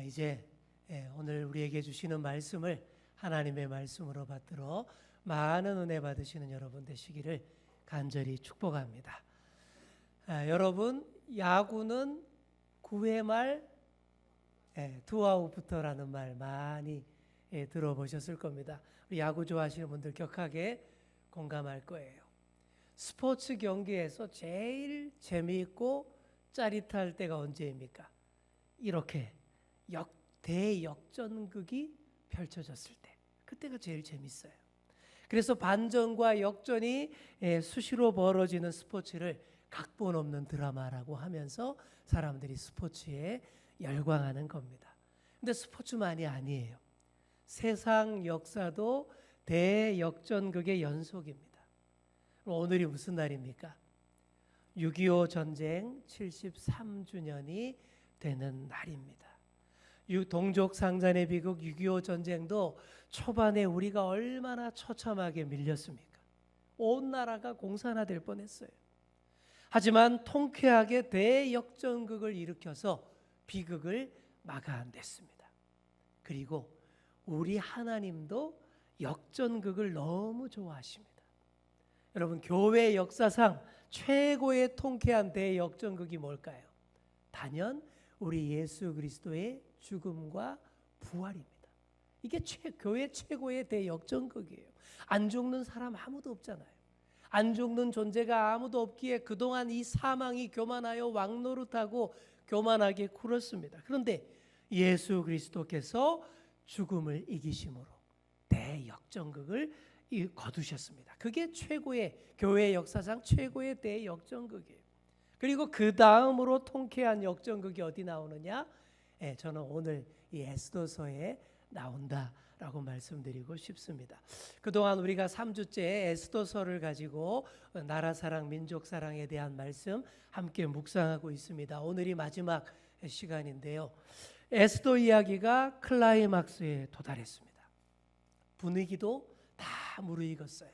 이제 오늘 우리에게 주시는 말씀을 하나님의 말씀으로 받들어 많은 은혜 받으시는 여러분 되시기를 간절히 축복합니다. 여러분, 야구는 9회 말 투아웃부터라는 말 많이 들어보셨을 겁니다. 우리 야구 좋아하시는 분들 격하게 공감할 거예요. 스포츠 경기에서 제일 재미있고 짜릿할 때가 언제입니까? 이렇게 대역전극이 펼쳐졌을 때, 그때가 제일 재밌어요. 그래서 반전과 역전이 수시로 벌어지는 스포츠를 각본 없는 드라마라고 하면서 사람들이 스포츠에 열광하는 겁니다. 근데 스포츠만이 아니에요. 세상 역사도 대역전극의 연속입니다. 오늘이 무슨 날입니까? 6.25 전쟁 73주년이 되는 날입니다. 동족 상잔의 비극 6.25 전쟁도 초반에 우리가 얼마나 처참하게 밀렸습니까? 온 나라가 공산화될 뻔했어요. 하지만 통쾌하게 대역전극을 일으켜서 비극을 막아냈습니다. 그리고 우리 하나님도 역전극을 너무 좋아하십니다. 여러분, 교회 역사상 최고의 통쾌한 대역전극이 뭘까요? 단연 우리 예수 그리스도의 죽음과 부활입니다. 이게 교회 최고의 대역전극이에요. 안 죽는 사람 아무도 없잖아요. 안 죽는 존재가 아무도 없기에 그동안 이 사망이 교만하여 왕노릇하고 교만하게 굴었습니다. 그런데 예수 그리스도께서 죽음을 이기심으로 대역전극을 거두셨습니다. 그게 교회 역사상 최고의 대역전극이에요. 그리고 그 다음으로 통쾌한 역전극이 어디 나오느냐? 저는 오늘 이 에스더서에 나온다라고 말씀드리고 싶습니다. 그동안 우리가 3주째 에스더서를 가지고 나라 사랑, 민족 사랑에 대한 말씀 함께 묵상하고 있습니다. 오늘이 마지막 시간인데요. 에스더 이야기가 클라이막스에 도달했습니다. 분위기도 다 무르익었어요.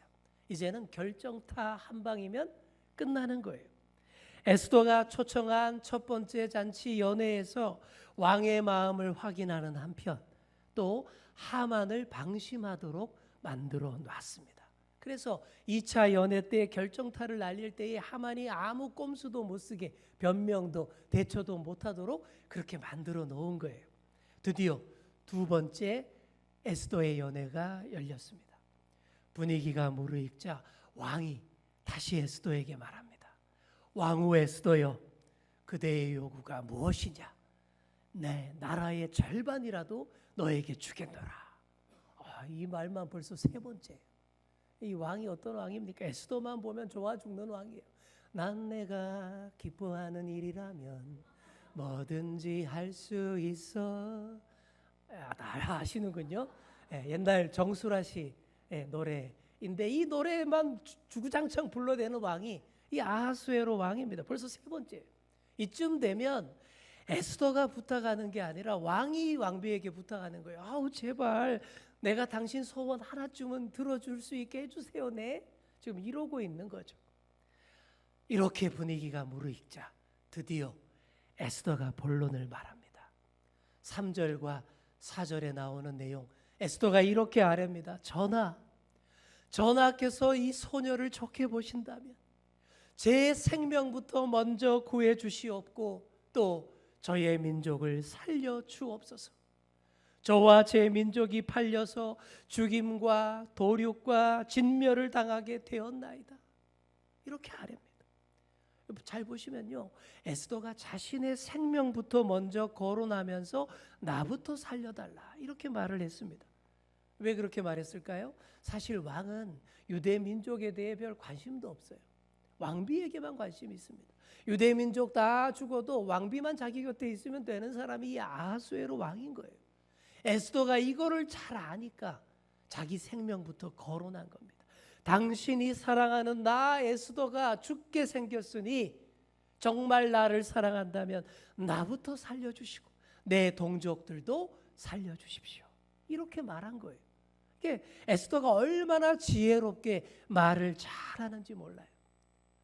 이제는 결정타 한 방이면 끝나는 거예요. 에스더가 초청한 첫 번째 잔치 연회에서 왕의 마음을 확인하는 한편 또 하만을 방심하도록 만들어 놨습니다. 그래서 2차 연회 때 결정타를 날릴 때에 하만이 아무 꼼수도 못 쓰게 변명도 대처도 못하도록 그렇게 만들어 놓은 거예요. 드디어 두 번째 에스더의 연회가 열렸습니다. 분위기가 무르익자 왕이 다시 에스더에게 말합니다. 왕후 에스더여, 그대의 요구가 무엇이냐? 내 나라의 절반이라도 너에게 주겠노라. 이 말만 벌써 세 번째예요. 이 왕이 어떤 왕입니까? 에스더만 보면 좋아 죽는 왕이에요. 난 내가 기뻐하는 일이라면 뭐든지 할 수 있어. 다 아시는군요. 옛날 정수라 씨 노래인데 이 노래만 주구장창 불러대는 왕이 이 아하수에로 왕입니다. 벌써 세 번째예요. 이쯤 되면 에스더가 부탁하는 게 아니라 왕이 왕비에게 부탁하는 거예요. 아우, 제발 내가 당신 소원 하나쯤은 들어줄 수 있게 해주세요. 네? 지금 이러고 있는 거죠. 이렇게 분위기가 무르익자 드디어 에스더가 본론을 말합니다. 3절과 4절에 나오는 내용, 에스더가 이렇게 아뢰입니다. 전하께서 이 소녀를 좋게 보신다면 제 생명부터 먼저 구해 주시옵고 또 저의 민족을 살려 주옵소서. 저와 제 민족이 팔려서 죽임과 도륙과 진멸을 당하게 되었나이다. 이렇게 아뢰입니다. 잘 보시면요, 에스더가 자신의 생명부터 먼저 거론하면서 나부터 살려달라 이렇게 말을 했습니다. 왜 그렇게 말했을까요? 사실 왕은 유대 민족에 대해 별 관심도 없어요. 왕비에게만 관심이 있습니다. 유대 민족 다 죽어도 왕비만 자기 곁에 있으면 되는 사람이 이 아하수에로 왕인 거예요. 에스더가 이거를 잘 아니까 자기 생명부터 거론한 겁니다. 당신이 사랑하는 나 에스더가 죽게 생겼으니 정말 나를 사랑한다면 나부터 살려주시고 내 동족들도 살려주십시오. 이렇게 말한 거예요. 이게 에스더가 얼마나 지혜롭게 말을 잘하는지 몰라요.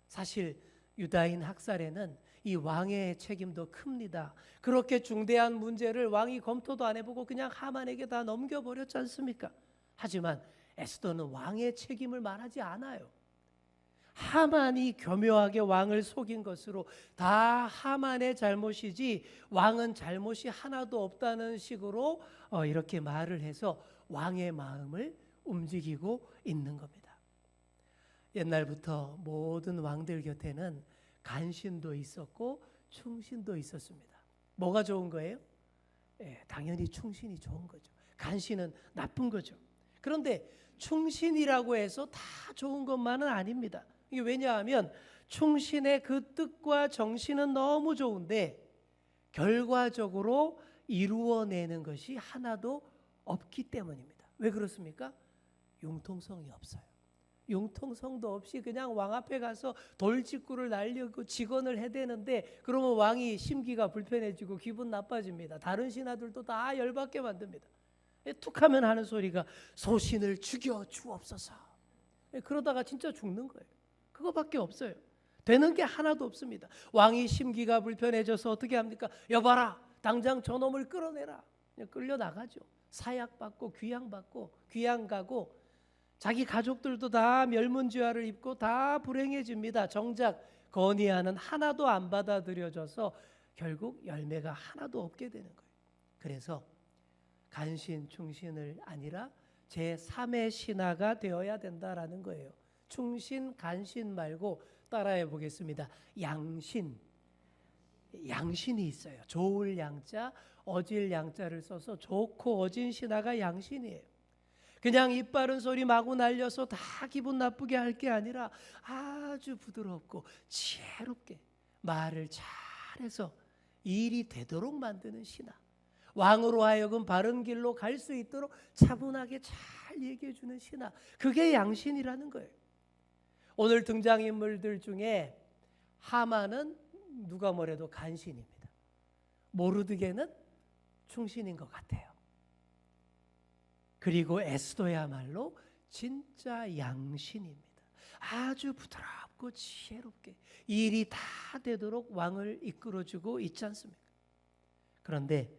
사실 유다인 학살에는 이 왕의 책임도 큽니다. 그렇게 중대한 문제를 왕이 검토도 안 해보고 그냥 하만에게 다 넘겨버렸지 않습니까? 하지만 에스더는 왕의 책임을 말하지 않아요. 하만이 교묘하게 왕을 속인 것으로 다 하만의 잘못이지 왕은 잘못이 하나도 없다는 식으로 이렇게 말을 해서 왕의 마음을 움직이고 있는 겁니다. 옛날부터 모든 왕들 곁에는 간신도 있었고 충신도 있었습니다. 뭐가 좋은 거예요? 당연히 충신이 좋은 거죠. 간신은 나쁜 거죠. 그런데 충신이라고 해서 다 좋은 것만은 아닙니다. 이게 왜냐하면 충신의 그 뜻과 정신은 너무 좋은데 결과적으로 이루어내는 것이 하나도 없기 때문입니다. 왜 그렇습니까? 융통성이 없어요. 융통성도 없이 그냥 왕 앞에 가서 돌직구를 날리고 직언을 해대는데 그러면 왕이 심기가 불편해지고 기분 나빠집니다. 다른 신하들도 다 열받게 만듭니다. 툭하면 하는 소리가 소신을 죽여 주옵소서. 그러다가 진짜 죽는 거예요. 그거밖에 없어요. 되는 게 하나도 없습니다. 왕이 심기가 불편해져서 어떻게 합니까? 여봐라, 당장 저놈을 끌어내라. 그냥 끌려나가죠. 사약받고 귀양받고 귀양가고 자기 가족들도 다 멸문지화를 입고 다 불행해집니다. 정작 건의하는 하나도 안 받아들여져서 결국 열매가 하나도 없게 되는 거예요. 그래서 간신, 충신을 아니라 제3의 신하가 되어야 된다라는 거예요. 충신, 간신 말고 따라해 보겠습니다. 양신. 양신이 있어요. 좋을 양자, 어질 양자를 써서 좋고 어진 신하가 양신이에요. 그냥 입 바른 소리 마구 날려서 다 기분 나쁘게 할 게 아니라 아주 부드럽고 지혜롭게 말을 잘해서 일이 되도록 만드는 신하. 왕으로 하여금 바른 길로 갈 수 있도록 차분하게 잘 얘기해 주는 신하. 그게 양신이라는 거예요. 오늘 등장인물들 중에 하만은 누가 뭐래도 간신입니다. 모르드게는 충신인 것 같아요. 그리고 에스더야말로 진짜 양신입니다. 아주 부드럽고 지혜롭게 일이 다 되도록 왕을 이끌어주고 있지 않습니까? 그런데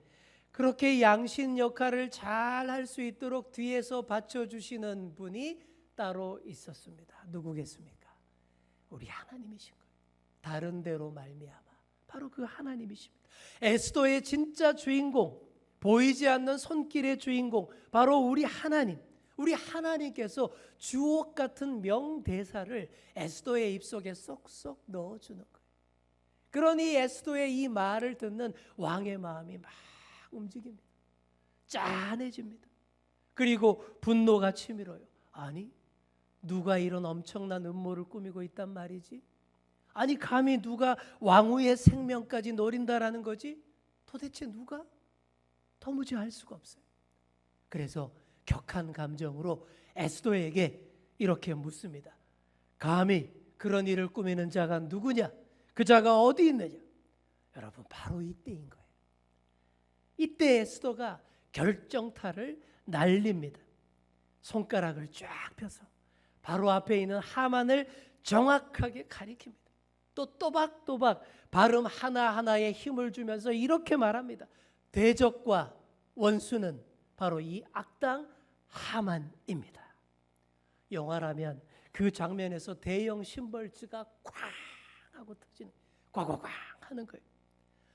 그렇게 양신 역할을 잘 할 수 있도록 뒤에서 받쳐주시는 분이 따로 있었습니다. 누구겠습니까? 우리 하나님이신 거예요. 다른 데로 말미암아 바로 그 하나님이십니다. 에스더의 진짜 주인공, 보이지 않는 손길의 주인공, 바로 우리 하나님. 우리 하나님께서 주옥 같은 명대사를 에스더의 입속에 쏙쏙 넣어주는 거예요. 그러니 에스더의 이 말을 듣는 왕의 마음이 막 움직입니다. 짠해집니다. 그리고 분노가 치밀어요. 아니, 누가 이런 엄청난 음모를 꾸미고 있단 말이지? 아니, 감히 누가 왕후의 생명까지 노린다라는 거지? 도대체 누가? 도무지 알 수가 없어요. 그래서 격한 감정으로 에스더에게 이렇게 묻습니다. 감히 그런 일을 꾸미는 자가 누구냐? 그 자가 어디 있느냐? 여러분, 바로 이때인 거예요. 이때 에스더가 결정타를 날립니다. 손가락을 쫙 펴서 바로 앞에 있는 하만을 정확하게 가리킵니다. 또 또박또박 발음 하나하나에 힘을 주면서 이렇게 말합니다. 대적과 원수는 바로 이 악당 하만입니다. 영화라면 그 장면에서 대형 심벌즈가 쾅 하고 터지는, 꽝꽝꽝 하는 거예요.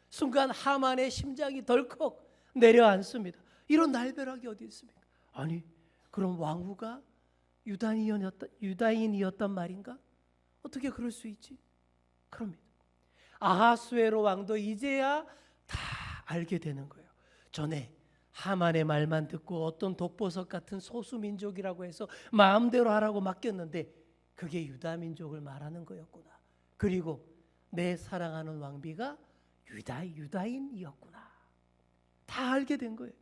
순간 하만의 심장이 덜컥 내려앉습니다. 이런 날벼락이 어디 있습니까? 아니, 그럼 왕후가 유다인이었단 말인가? 어떻게 그럴 수 있지? 그럽니다. 아하수에로 왕도 이제야 다 알게 되는 거예요. 전에 하만의 말만 듣고 어떤 독보석 같은 소수민족이라고 해서 마음대로 하라고 맡겼는데 그게 유다민족을 말하는 거였구나. 그리고 내 사랑하는 왕비가 유다인이었구나. 다 알게 된 거예요.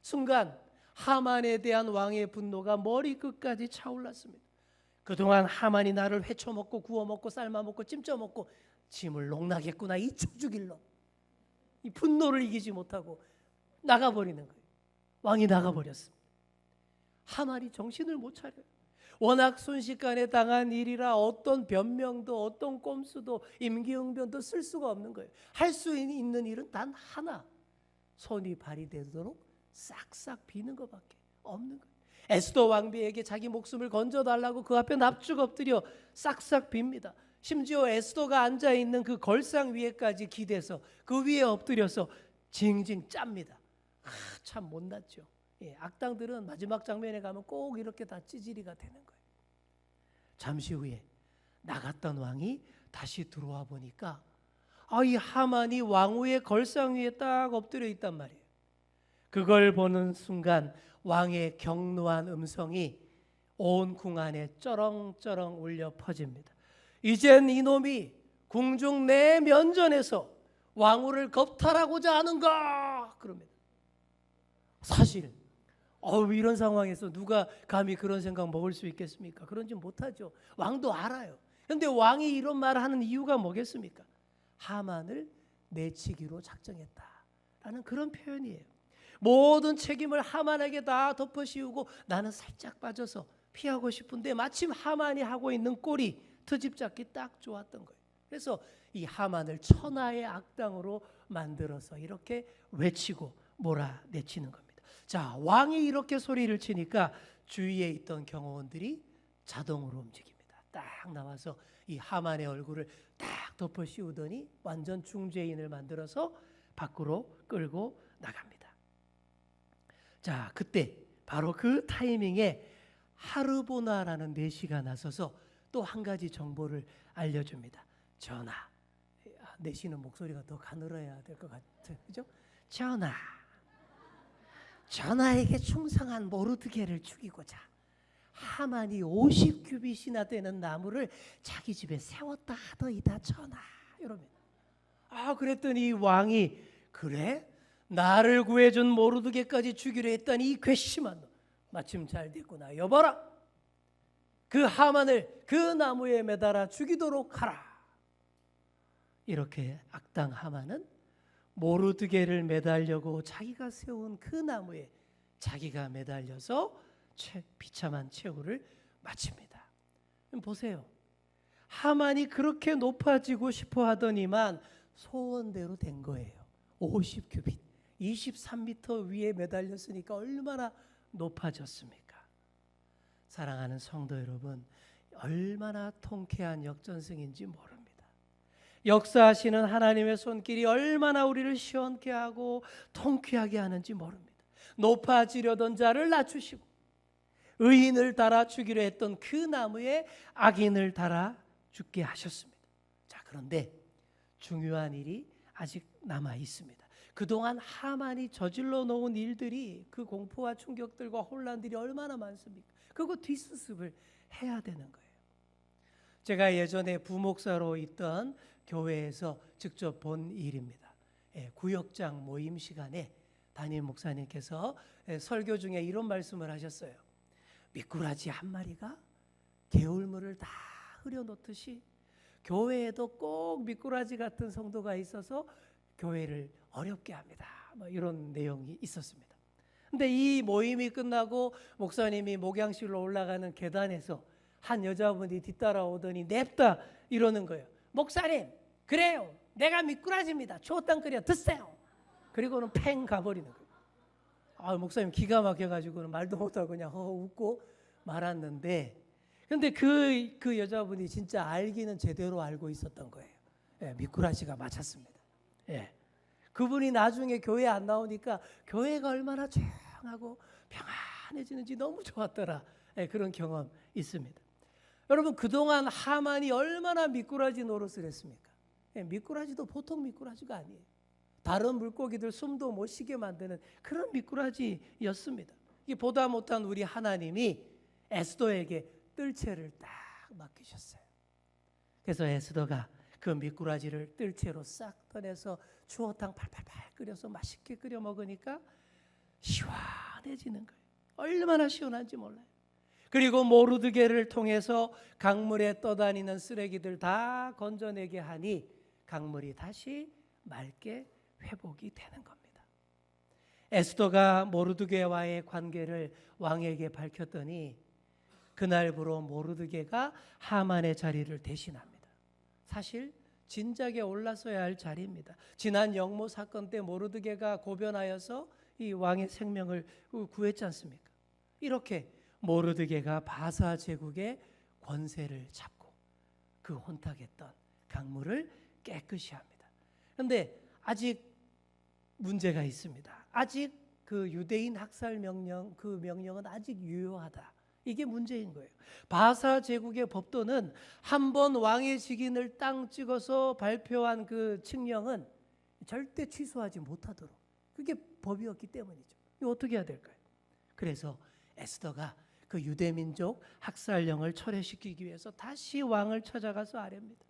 순간 하만에 대한 왕의 분노가 머리끝까지 차올랐습니다. 그동안 하만이 나를 회쳐먹고 구워먹고 삶아먹고 찜쪄먹고 짐을 농락했구나. 잊혀 죽일로. 이 분노를 이기지 못하고 나가버리는 거예요. 왕이 나가버렸습니다. 하만이 정신을 못 차려요. 워낙 순식간에 당한 일이라 어떤 변명도 어떤 꼼수도 임기응변도 쓸 수가 없는 거예요. 할 수 있는 일은 단 하나, 손이 발휘되도록 싹싹 비는 것밖에 없는 거예요. 에스더 왕비에게 자기 목숨을 건져달라고 그 앞에 납죽 엎드려 싹싹 빕니다. 심지어 에스더가 앉아있는 그 걸상 위에까지 기대서 그 위에 엎드려서 징징 짭니다. 참 못났죠. 악당들은 마지막 장면에 가면 꼭 이렇게 다 찌질이가 되는 거예요. 잠시 후에 나갔던 왕이 다시 들어와 보니까 이 하만이 왕후의 걸상 위에 딱 엎드려 있단 말이에요. 그걸 보는 순간 왕의 격노한 음성이 온 궁 안에 쩌렁쩌렁 울려 퍼집니다. 이젠 이놈이 궁중 내 면전에서 왕후를 겁탈하고자 하는가? 그럽니다. 사실 이런 상황에서 누가 감히 그런 생각 먹을 수 있겠습니까? 그런지 못하죠. 왕도 알아요. 그런데 왕이 이런 말을 하는 이유가 뭐겠습니까? 하만을 내치기로 작정했다라는 그런 표현이에요. 모든 책임을 하만에게 다 덮어씌우고 나는 살짝 빠져서 피하고 싶은데 마침 하만이 하고 있는 꼴이 트집 잡기 딱 좋았던 거예요. 그래서 이 하만을 천하의 악당으로 만들어서 이렇게 외치고 몰아내치는 겁니다. 자, 왕이 이렇게 소리를 치니까 주위에 있던 경호원들이 자동으로 움직입니다. 딱 나와서 이 하만의 얼굴을 딱 덮어 씌우더니 완전 중죄인을 만들어서 밖으로 끌고 나갑니다. 자, 그때 바로 그 타이밍에 하르보나라는 내시가 나서서 또 한 가지 정보를 알려줍니다. 전하, 내시는 목소리가 더 가늘어야 될 것 같아요. 그죠? 전하에게 충성한 모르드게를 죽이고자 하만이 50규빗이나 되는 나무를 자기 집에 세웠다 하더이다 전하. 이러면 그랬더니 왕이 그래? 나를 구해준 모르드게까지 죽이려 했다니 이 괘씸한 놈. 마침 잘 됐구나. 여봐라. 그 하만을 그 나무에 매달아 죽이도록 하라. 이렇게 악당 하만은 모르드게를 매달려고 자기가 세운 그 나무에 자기가 매달려서 비참한 최후를 마칩니다. 보세요. 하만이 그렇게 높아지고 싶어 하더니만 소원대로 된 거예요. 50규빗, 23m 위에 매달렸으니까 얼마나 높아졌습니까? 사랑하는 성도 여러분, 얼마나 통쾌한 역전승인지 모릅니다. 역사하시는 하나님의 손길이 얼마나 우리를 시원케 하고 통쾌하게 하는지 모릅니다. 높아지려던 자를 낮추시고 의인을 달아 죽이려 했던 그 나무에 악인을 달아 죽게 하셨습니다. 자, 그런데 중요한 일이 아직 남아 있습니다. 그동안 하만이 저질러 놓은 일들이, 그 공포와 충격들과 혼란들이 얼마나 많습니까? 그거 뒷수습을 해야 되는 거예요. 제가 예전에 부목사로 있던 교회에서 직접 본 일입니다. 구역장 모임 시간에 담임 목사님께서 설교 중에 이런 말씀을 하셨어요. 미꾸라지 한 마리가 개울물을 다 흐려놓듯이 교회에도 꼭 미꾸라지 같은 성도가 있어서 교회를 어렵게 합니다. 이런 내용이 있었습니다. 근데 이 모임이 끝나고 목사님이 목양실로 올라가는 계단에서 한 여자분이 뒤따라오더니 냅다 이러는 거예요. 목사님, 그래요. 내가 미꾸라지입니다. 초당 끓여 드세요. 그리고는 팽 가버리는 거예요. 목사님 기가 막혀가지고는 말도 못하고 그냥 웃고 말았는데, 근데 그 여자분이 진짜 알기는 제대로 알고 있었던 거예요. 미꾸라지가 맞았습니다. 그분이 나중에 교회 안 나오니까 교회가 얼마나 조용하고 평안해지는지 너무 좋았더라. 그런 경험 있습니다. 여러분, 그동안 하만이 얼마나 미꾸라지 노릇을 했습니까? 미꾸라지도 보통 미꾸라지가 아니에요. 다른 물고기들 숨도 못 쉬게 만드는 그런 미꾸라지였습니다. 이 보다 못한 우리 하나님이 에스더에게 뜰채를 딱 맡기셨어요. 그래서 에스더가 그 미꾸라지를 뜰채로 싹 떠내서 추어탕 팔팔팔 끓여서 맛있게 끓여 먹으니까 시원해지는 거예요. 얼마나 시원한지 몰라요. 그리고 모르드게를 통해서 강물에 떠다니는 쓰레기들 다 건져내게 하니 강물이 다시 맑게 회복이 되는 겁니다. 에스더가 모르드게와의 관계를 왕에게 밝혔더니 그날부로 모르드게가 하만의 자리를 대신합니다. 사실 진작에 올라서야 할 자리입니다. 지난 영모 사건 때 모르드게가 고변하여서 이 왕의 생명을 구했지 않습니까? 이렇게 모르드게가 바사 제국의 권세를 잡고 그 혼탁했던 강물을 깨끗이 합니다. 그런데 아직 문제가 있습니다. 아직 그 유대인 학살 명령, 그 명령은 아직 유효하다. 이게 문제인 거예요. 바사 제국의 법도는 한 번 왕의 직인을 땅 찍어서 발표한 그 칙령은 절대 취소하지 못하도록, 그게 법이었기 때문이죠. 이거 어떻게 해야 될까요? 그래서 에스더가 그 유대민족 학살령을 철회시키기 위해서 다시 왕을 찾아가서 아뢰입니다.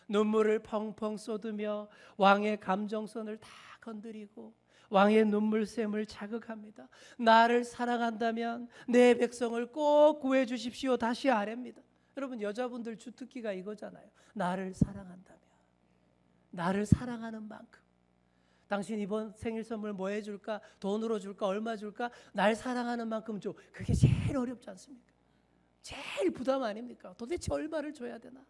눈물을 펑펑 쏟으며 왕의 감정선을 다 건드리고 왕의 눈물샘을 자극합니다. 나를 사랑한다면 내 백성을 꼭 구해 주십시오. 다시 아뢰입니다. 여러분, 여자분들 주특기가 이거잖아요. 나를 사랑한다면, 나를 사랑하는 만큼. 당신 이번 생일 선물 뭐 해줄까? 돈으로 줄까? 얼마 줄까? 날 사랑하는 만큼 줘. 그게 제일 어렵지 않습니까? 제일 부담 아닙니까? 도대체 얼마를 줘야 되나?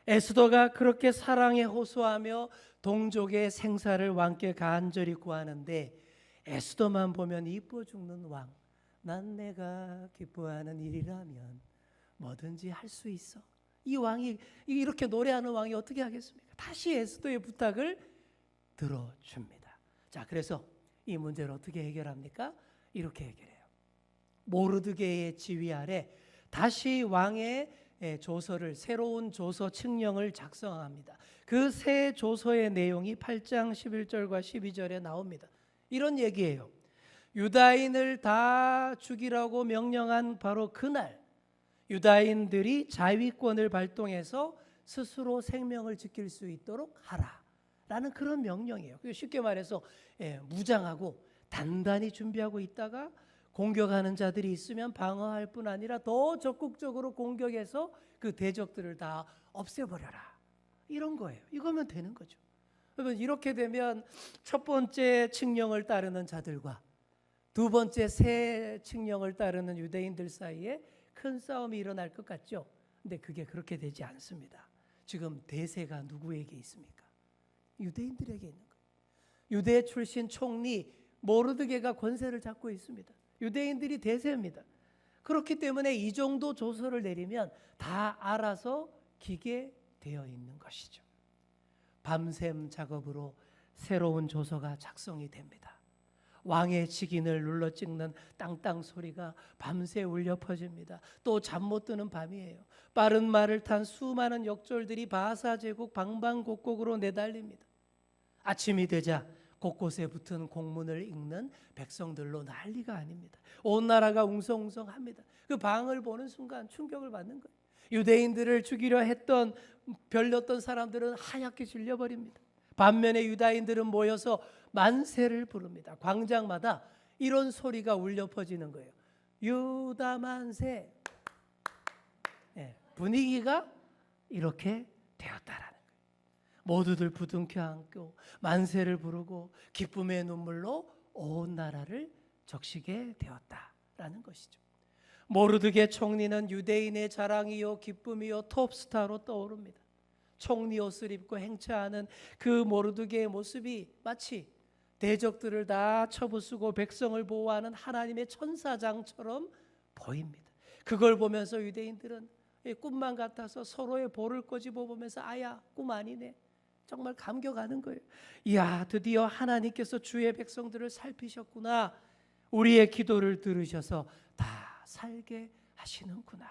에스더가 그렇게 사랑에 호소하며 동족의 생사를 왕께 간절히 구하는데, 에스더만 보면 이뻐 죽는 왕. 난 내가 기뻐하는 일이라면 뭐든지 할 수 있어. 이 왕이, 이렇게 노래하는 왕이 어떻게 하겠습니까? 다시 에스더의 부탁을 들어줍니다. 자, 그래서 이 문제를 어떻게 해결합니까? 이렇게 해결해요. 모르드게의 지휘 아래 다시 왕의 조서를, 새로운 조서 칙령을 작성합니다. 그 새 조서의 내용이 8장 11절과 12절에 나옵니다. 이런 얘기예요. 유다인을 다 죽이라고 명령한 바로 그날 유다인들이 자위권을 발동해서 스스로 생명을 지킬 수 있도록 하라라는 그런 명령이에요. 쉽게 말해서 무장하고 단단히 준비하고 있다가 공격하는 자들이 있으면 방어할 뿐 아니라 더 적극적으로 공격해서 그 대적들을 다 없애버려라. 이런 거예요. 이거면 되는 거죠. 여러분, 이렇게 되면 첫 번째 칙령을 따르는 자들과 두 번째 새 칙령을 따르는 유대인들 사이에 큰 싸움이 일어날 것 같죠. 근데 그게 그렇게 되지 않습니다. 지금 대세가 누구에게 있습니까? 유대인들에게 있는 거예요. 유대 출신 총리 모르드게가 권세를 잡고 있습니다. 유대인들이 대세입니다. 그렇기 때문에 이 정도 조서를 내리면 다 알아서 기게 되어 있는 것이죠. 밤샘 작업으로 새로운 조서가 작성이 됩니다. 왕의 직인을 눌러 찍는 땅땅 소리가 밤새 울려 퍼집니다. 또 잠 못 드는 밤이에요. 빠른 말을 탄 수많은 역졸들이 바사 제국 방방곡곡으로 내달립니다. 아침이 되자 곳곳에 붙은 공문을 읽는 백성들로 난리가 아닙니다. 온 나라가 웅성웅성합니다. 그 방을 보는 순간 충격을 받는 거예요. 유대인들을 죽이려 했던 별렸던 사람들은 하얗게 질려버립니다. 반면에 유다인들은 모여서 만세를 부릅니다. 광장마다 이런 소리가 울려 퍼지는 거예요. 유다 만세. 분위기가 이렇게 되었다라는 거예요. 모두들 부둥켜 안고 만세를 부르고 기쁨의 눈물로 온 나라를 적시게 되었다라는 것이죠. 모르드게 총리는 유대인의 자랑이요 기쁨이요 톱스타로 떠오릅니다. 총리 옷을 입고 행차하는 그 모르드게의 모습이 마치 대적들을 다 쳐부수고 백성을 보호하는 하나님의 천사장처럼 보입니다. 그걸 보면서 유대인들은 꿈만 같아서 서로의 볼을 꼬집어 보면서 아야, 꿈 아니네. 정말 감격하는 거예요. 이야, 드디어 하나님께서 주의 백성들을 살피셨구나. 우리의 기도를 들으셔서 다 살게 하시는구나.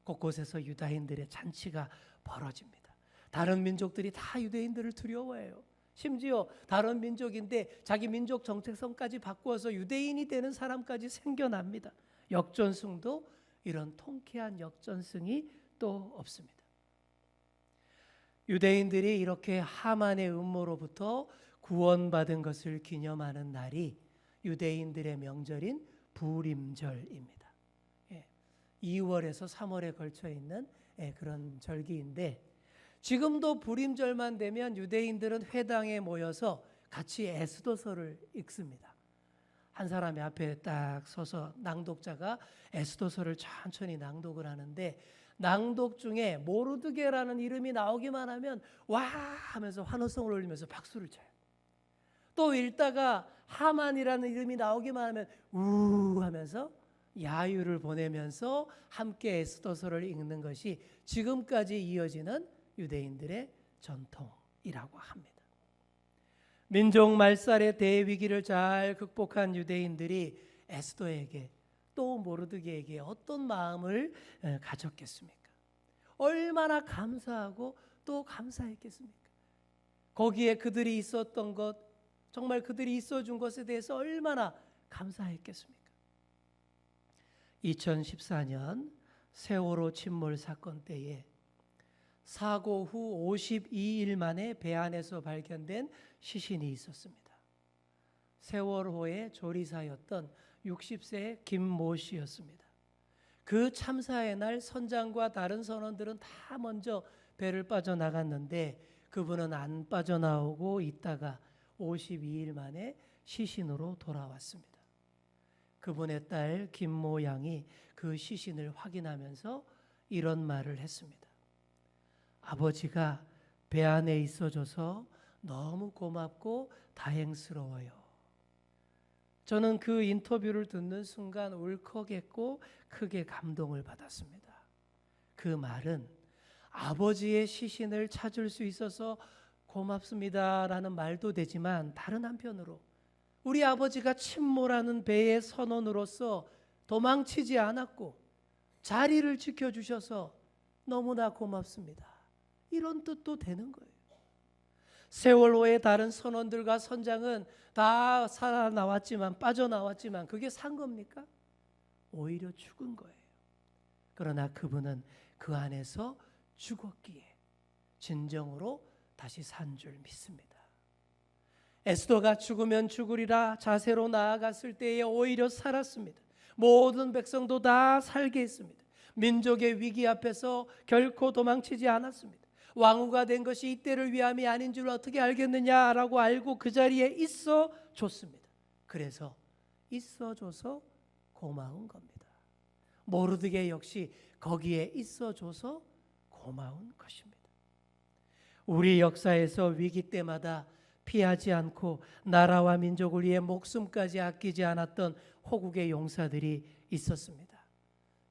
곳곳에서 유다인들의 잔치가 벌어집니다. 다른 민족들이 다 유대인들을 두려워해요. 심지어 다른 민족인데 자기 민족 정체성까지 바꾸어서 유대인이 되는 사람까지 생겨납니다. 역전승도 이런 통쾌한 역전승이 또 없습니다. 유대인들이 이렇게 하만의 음모로부터 구원받은 것을 기념하는 날이 유대인들의 명절인 부림절입니다. 2월에서 3월에 걸쳐 있는 그런 절기인데, 지금도 부림절만 되면 유대인들은 회당에 모여서 같이 에스더서를 읽습니다. 한 사람의 앞에 딱 서서 낭독자가 에스더서를 천천히 낭독을 하는데, 낭독 중에 모르드게라는 이름이 나오기만 하면 와 하면서 환호성을 올리면서 박수를 쳐요. 또 읽다가 하만이라는 이름이 나오기만 하면 우 하면서 야유를 보내면서 함께 에스더서를 읽는 것이 지금까지 이어지는 유대인들의 전통이라고 합니다. 민족 말살의 대위기를 잘 극복한 유대인들이 에스더에게 또 모르드게에게 어떤 마음을 가졌겠습니까? 얼마나 감사하고 또 감사했겠습니까? 거기에 그들이 있었던 것, 정말 그들이 있어준 것에 대해서 얼마나 감사했겠습니까? 2014년 세월호 침몰 사건 때에 사고 후 52일 만에 배 안에서 발견된 시신이 있었습니다. 세월호의 조리사였던 60세의 김모 씨였습니다. 그 참사의 날 선장과 다른 선원들은 다 먼저 배를 빠져나갔는데 그분은 안 빠져나오고 있다가 52일 만에 시신으로 돌아왔습니다. 그분의 딸 김모 양이 그 시신을 확인하면서 이런 말을 했습니다. 아버지가 배 안에 있어줘서 너무 고맙고 다행스러워요. 저는 그 인터뷰를 듣는 순간 울컥했고 크게 감동을 받았습니다. 그 말은 아버지의 시신을 찾을 수 있어서 고맙습니다라는 말도 되지만, 다른 한편으로 우리 아버지가 침몰하는 배의 선원으로서 도망치지 않았고 자리를 지켜주셔서 너무나 고맙습니다, 이런 뜻도 되는 거예요. 세월호의 다른 선원들과 선장은 다 살아나왔지만, 빠져나왔지만 그게 산 겁니까? 오히려 죽은 거예요. 그러나 그분은 그 안에서 죽었기에 진정으로 다시 산 줄 믿습니다. 에스더가 죽으면 죽으리라 자세로 나아갔을 때에 오히려 살았습니다. 모든 백성도 다 살게 했습니다. 민족의 위기 앞에서 결코 도망치지 않았습니다. 왕후가 된 것이 이때를 위함이 아닌 줄 어떻게 알겠느냐라고 알고 그 자리에 있어 줬습니다. 그래서 있어줘서 고마운 겁니다. 모르드게 역시 거기에 있어줘서 고마운 것입니다. 우리 역사에서 위기 때마다 피하지 않고 나라와 민족을 위해 목숨까지 아끼지 않았던 호국의 용사들이 있었습니다.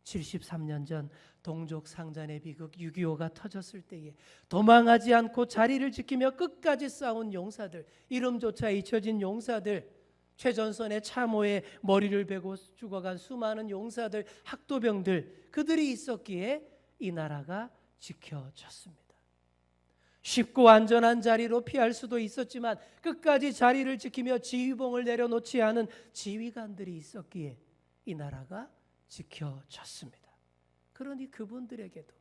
73년 전 동족 상잔의 비극 6.25가 터졌을 때에 도망하지 않고 자리를 지키며 끝까지 싸운 용사들, 이름조차 잊혀진 용사들, 최전선의 참호에 머리를 베고 죽어간 수많은 용사들, 학도병들, 그들이 있었기에 이 나라가 지켜졌습니다. 쉽고 안전한 자리로 피할 수도 있었지만 끝까지 자리를 지키며 지휘봉을 내려놓지 않은 지휘관들이 있었기에 이 나라가 지켜졌습니다. 그러니 그분들에게도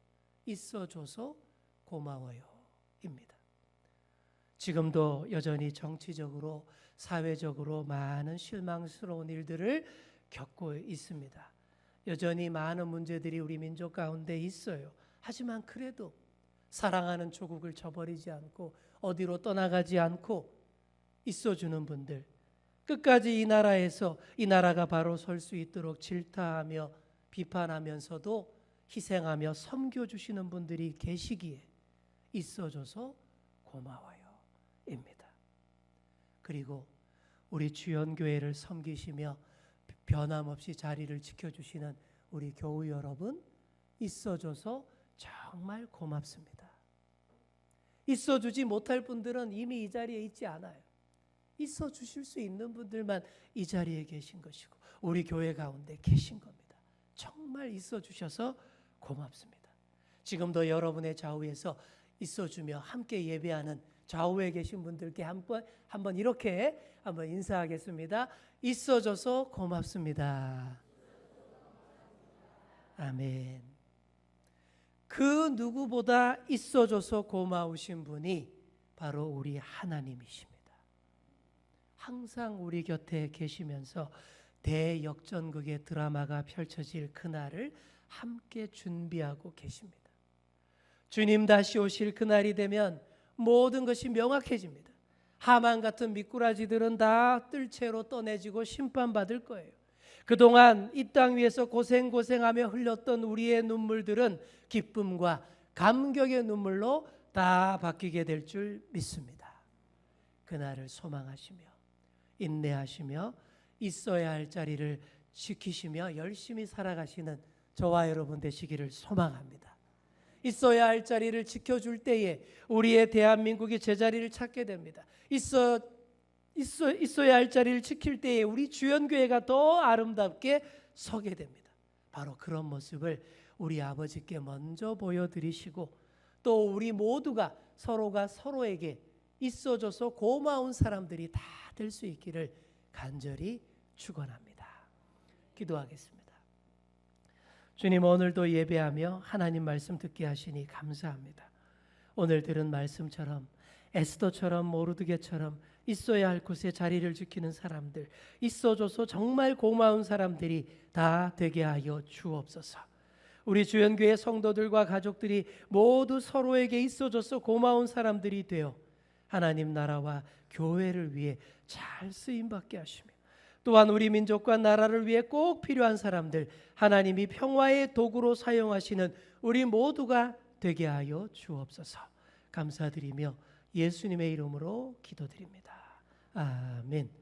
있어줘서 고마워요 입니다. 지금도 여전히 정치적으로 사회적으로 많은 실망스러운 일들을 겪고 있습니다. 여전히 많은 문제들이 우리 민족 가운데 있어요. 하지만 그래도 사랑하는 조국을 저버리지 않고 어디로 떠나가지 않고 있어주는 분들, 끝까지 이 나라에서 이 나라가 바로 설 수 있도록 질타하며 비판하면서도 희생하며 섬겨주시는 분들이 계시기에 있어줘서 고마워요 입니다. 그리고 우리 주연교회를 섬기시며 변함없이 자리를 지켜주시는 우리 교우 여러분, 있어줘서 정말 고맙습니다. 있어주지 못할 분들은 이미 이 자리에 있지 않아요. 있어 주실 수 있는 분들만 이 자리에 계신 것이고 우리 교회 가운데 계신 겁니다. 정말 있어 주셔서 고맙습니다. 지금도 여러분의 좌우에서 있어 주며 함께 예배하는 좌우에 계신 분들께 한번 이렇게 한번 인사하겠습니다. 있어 줘서 고맙습니다. 아멘. 그 누구보다 있어 줘서 고마우신 분이 바로 우리 하나님이십니다. 항상 우리 곁에 계시면서 대역전극의 드라마가 펼쳐질 그날을 함께 준비하고 계십니다. 주님 다시 오실 그날이 되면 모든 것이 명확해집니다. 하만 같은 미꾸라지들은 다 뜰채로 떠내지고 심판받을 거예요. 그동안 이 땅 위에서 고생하며 흘렸던 우리의 눈물들은 기쁨과 감격의 눈물로 다 바뀌게 될 줄 믿습니다. 그날을 소망하시며 인내하시며 있어야 할 자리를 지키시며 열심히 살아가시는 저와 여러분 되시기를 소망합니다. 있어야 할 자리를 지켜줄 때에 우리의 대한민국이 제자리를 찾게 됩니다. 있어야 할 자리를 지킬 때에 우리 주연교회가 더 아름답게 서게 됩니다. 바로 그런 모습을 우리 아버지께 먼저 보여드리시고 또 우리 모두가 서로가 서로에게 있어줘서 고마운 사람들이 다 될 수 있기를 간절히 축원합니다. 기도하겠습니다. 주님, 오늘도 예배하며 하나님 말씀 듣게 하시니 감사합니다. 오늘 들은 말씀처럼 에스더처럼 모르드게처럼 있어야 할 곳에 자리를 지키는 사람들, 있어줘서 정말 고마운 사람들이 다 되게 하여 주옵소서. 우리 주연교회 성도들과 가족들이 모두 서로에게 있어줘서 고마운 사람들이 되어 하나님 나라와 교회를 위해 잘 쓰임받게 하시며 또한 우리 민족과 나라를 위해 꼭 필요한 사람들, 하나님이 평화의 도구로 사용하시는 우리 모두가 되게 하여 주옵소서. 감사드리며 예수님의 이름으로 기도드립니다. 아멘.